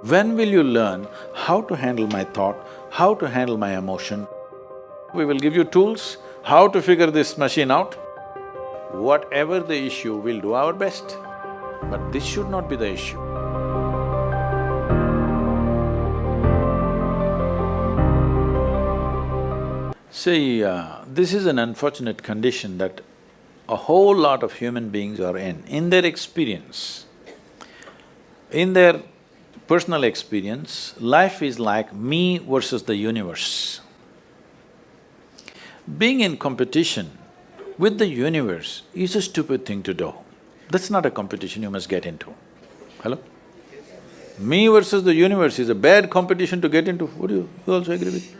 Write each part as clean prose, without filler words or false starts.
When will you learn how to handle my thought, how to handle my emotion? We will give you tools, how to figure this machine out. Whatever the issue, we'll do our best. But this should not be the issue. See, this is an unfortunate condition that a whole lot of human beings are in. In their experience, in their personal experience, life is like me versus the universe. Being in competition with the universe is a stupid thing to do. That's not a competition you must get into. Hello? Me versus the universe is a bad competition to get into. Would you also agree with me?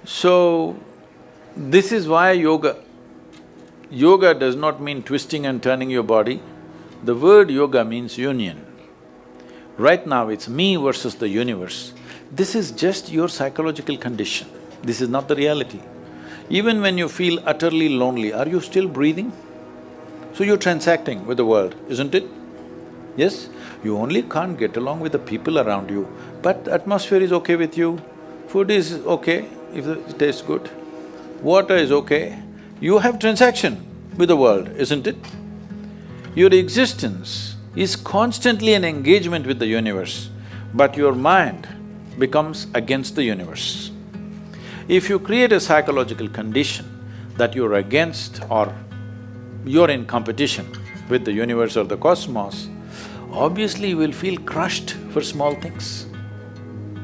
So, this is why yoga does not mean twisting and turning your body. The word yoga means union. Right now it's me versus the universe. This is just your psychological condition. This is not the reality. Even when you feel utterly lonely, are you still breathing? So you're transacting with the world, isn't it? Yes? You only can't get along with the people around you, but atmosphere is okay with you, food is okay if it tastes good, water is okay. You have transaction with the world, isn't it? Your existence is constantly an engagement with the universe, but your mind becomes against the universe. If you create a psychological condition that you're against or you're in competition with the universe or the cosmos, obviously you will feel crushed for small things.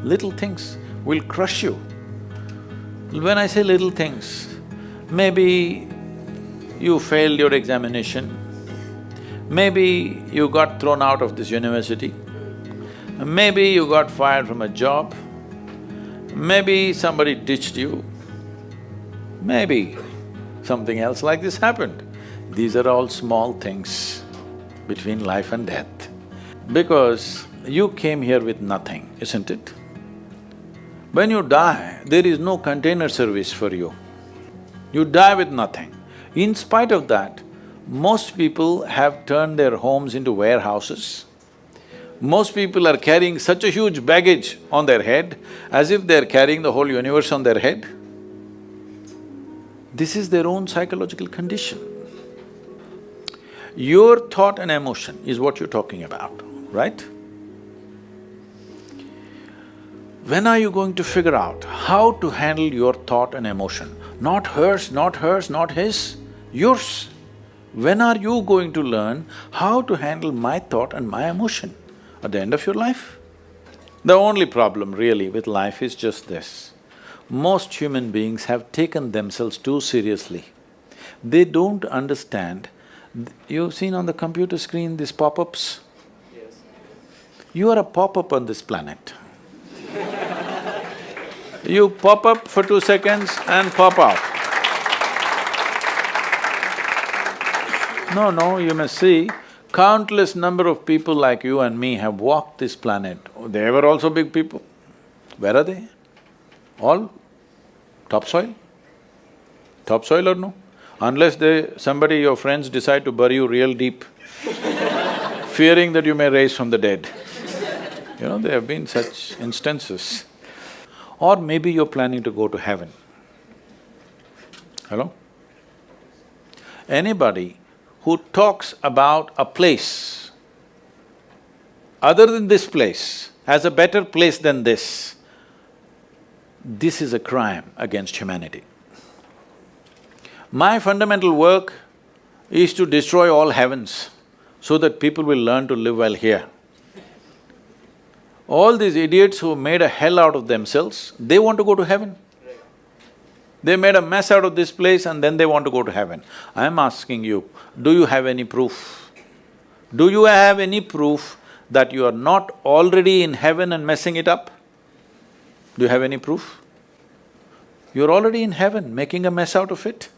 Little things will crush you. When I say little things, maybe you failed your examination, maybe you got thrown out of this university, maybe you got fired from a job, maybe somebody ditched you, maybe something else like this happened. These are all small things between life and death. Because you came here with nothing, isn't it? When you die, there is no container service for you. You die with nothing. In spite of that, most people have turned their homes into warehouses. Most people are carrying such a huge baggage on their head, as if they're carrying the whole universe on their head. This is their own psychological condition. Your thought and emotion is what you're talking about, right? When are you going to figure out how to handle your thought and emotion? Not hers, not hers, not his, yours. When are you going to learn how to handle my thought and my emotion? At the end of your life? The only problem really with life is just this. Most human beings have taken themselves too seriously. They don't understand. You've seen on the computer screen these pop-ups? Yes. You are a pop-up on this planet. You pop up for 2 seconds and pop out. No, you must see, countless number of people like you and me have walked this planet. They were also big people. Where are they? All topsoil? Topsoil or no? Unless somebody, your friends decide to bury you real deep, fearing that you may rise from the dead. You know, there have been such instances. Or maybe you're planning to go to heaven. Hello? Anybody who talks about a place other than this place as a better place than this is a crime against humanity. My fundamental work is to destroy all heavens so that people will learn to live well here. All these idiots who made a hell out of themselves, they want to go to heaven. They made a mess out of this place and then they want to go to heaven. I'm asking you, do you have any proof? Do you have any proof that you are not already in heaven and messing it up? Do you have any proof? You're already in heaven, making a mess out of it.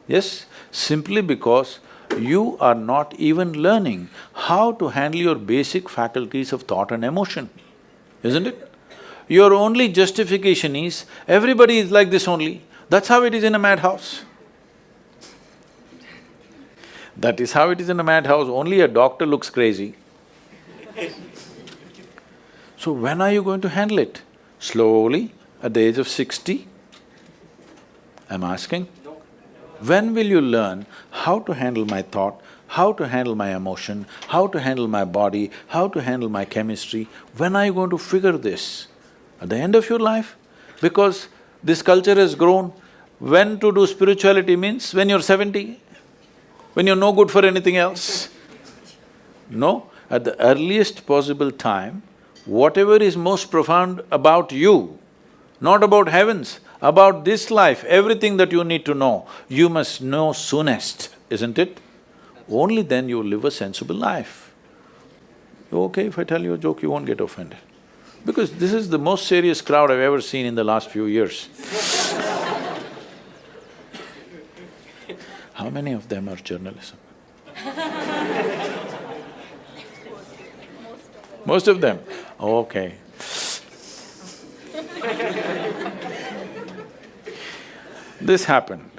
Yes, simply because you are not even learning how to handle your basic faculties of thought and emotion, isn't it? Your only justification is, everybody is like this only, that's how it is in a madhouse. That is how it is in a madhouse, only a doctor looks crazy. So when are you going to handle it? Slowly, at the age of 60? I'm asking. When will you learn how to handle my thought, how to handle my emotion, how to handle my body, how to handle my chemistry? When are you going to figure this? At the end of your life? Because this culture has grown, when to do spirituality means when you're 70, when you're no good for anything else. No, at the earliest possible time, whatever is most profound about you, not about heavens, about this life, everything that you need to know, you must know soonest, isn't it? Only then you will live a sensible life. Okay, if I tell you a joke, you won't get offended. Because this is the most serious crowd I've ever seen in the last few years. How many of them are journalism? Most of them? Okay. This happened.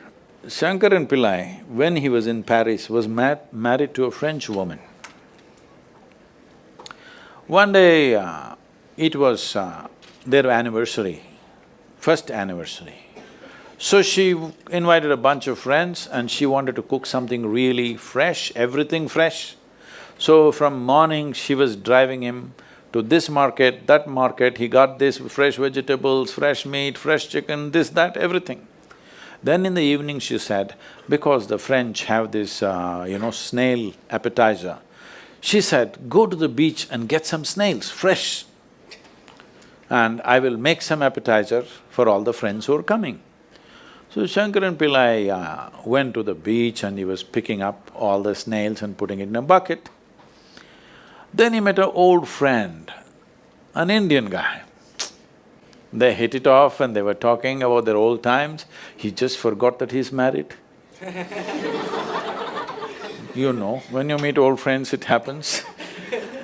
Shankaran Pillai, when he was in Paris, was married to a French woman. One day, it was their anniversary, first anniversary. So she invited a bunch of friends and she wanted to cook something really fresh, everything fresh. So from morning, she was driving him to this market, that market, he got this fresh vegetables, fresh meat, fresh chicken, this, that, everything. Then in the evening she said, because the French have this, snail appetizer, she said, go to the beach and get some snails, fresh, and I will make some appetizer for all the friends who are coming. So Shankaran Pillai went to the beach and he was picking up all the snails and putting it in a bucket. Then he met an old friend, an Indian guy. They hit it off and they were talking about their old times. He just forgot that he's married. You know, when you meet old friends, it happens.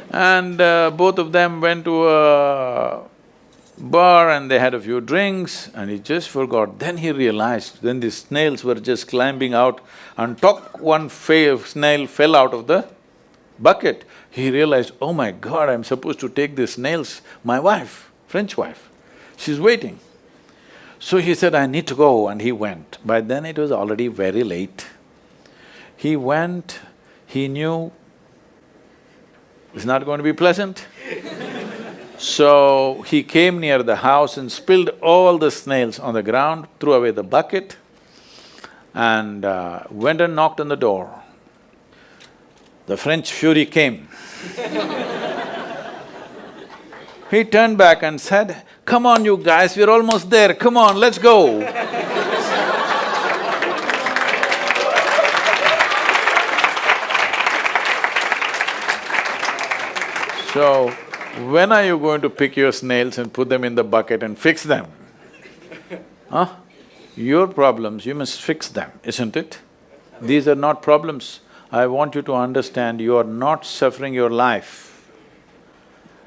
And both of them went to a bar and they had a few drinks and he just forgot. Then he realized, then the snails were just climbing out and one snail fell out of the bucket. He realized, oh my God, I'm supposed to take these snails, my wife, French wife, she's waiting. So he said, I need to go, and he went. By then it was already very late. He went, he knew it's not going to be pleasant. So he came near the house and spilled all the snails on the ground, threw away the bucket and went and knocked on the door. The French fury came. He turned back and said, come on you guys, we're almost there, come on, let's go. So, when are you going to pick your snails and put them in the bucket and fix them? Huh? Your problems, you must fix them, isn't it? These are not problems. I want you to understand, you are not suffering your life.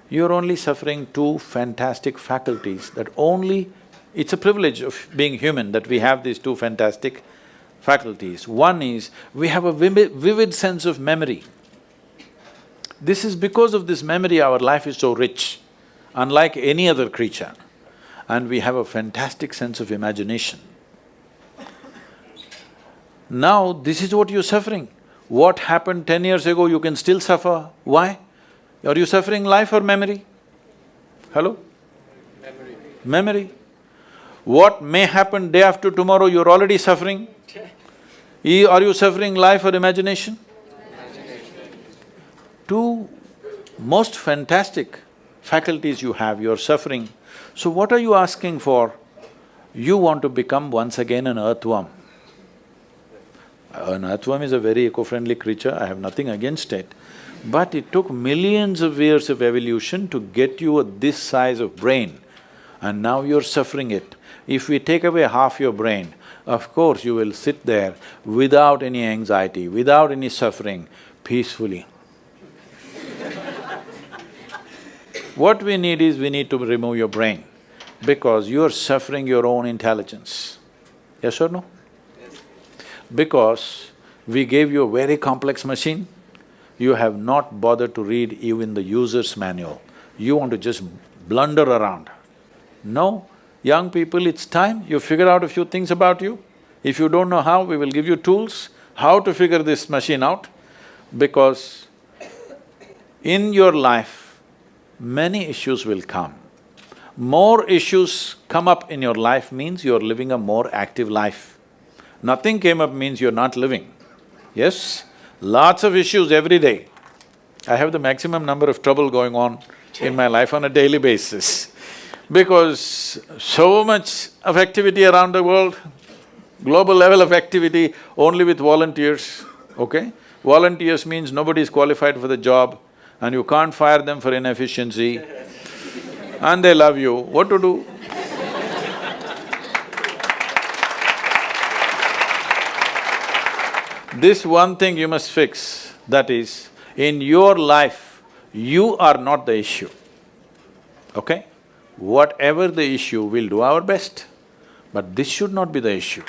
You're only suffering two fantastic faculties that only… It's a privilege of being human that we have these two fantastic faculties. One is, we have a vivid sense of memory. This is because of this memory our life is so rich, unlike any other creature. And we have a fantastic sense of imagination. Now, this is what you're suffering. What happened 10 years ago, you can still suffer. Why? Are you suffering life or memory? Hello? Memory. Memory. What may happen day after tomorrow, you're already suffering. Are you suffering life or imagination? Two most fantastic faculties you have, you're suffering. So what are you asking for? You want to become once again an earthworm. An earthworm is a very eco-friendly creature, I have nothing against it. But it took millions of years of evolution to get you this size of brain, and now you're suffering it. If we take away half your brain, of course you will sit there without any anxiety, without any suffering, peacefully. What we need is, we need to remove your brain, because you're suffering your own intelligence. Yes or no? Yes. Because we gave you a very complex machine, you have not bothered to read even the user's manual. You want to just blunder around. No, young people, it's time you figure out a few things about you. If you don't know how, we will give you tools, how to figure this machine out, because in your life, many issues will come. More issues come up in your life means you're living a more active life. Nothing came up means you're not living. Yes, lots of issues every day. I have the maximum number of trouble going on in my life on a daily basis because so much of activity around the world, global level of activity only with volunteers, okay? Volunteers means nobody is qualified for the job and you can't fire them for inefficiency and they love you, what to do? This one thing you must fix, that is, in your life, you are not the issue, okay? Whatever the issue, we'll do our best, but this should not be the issue.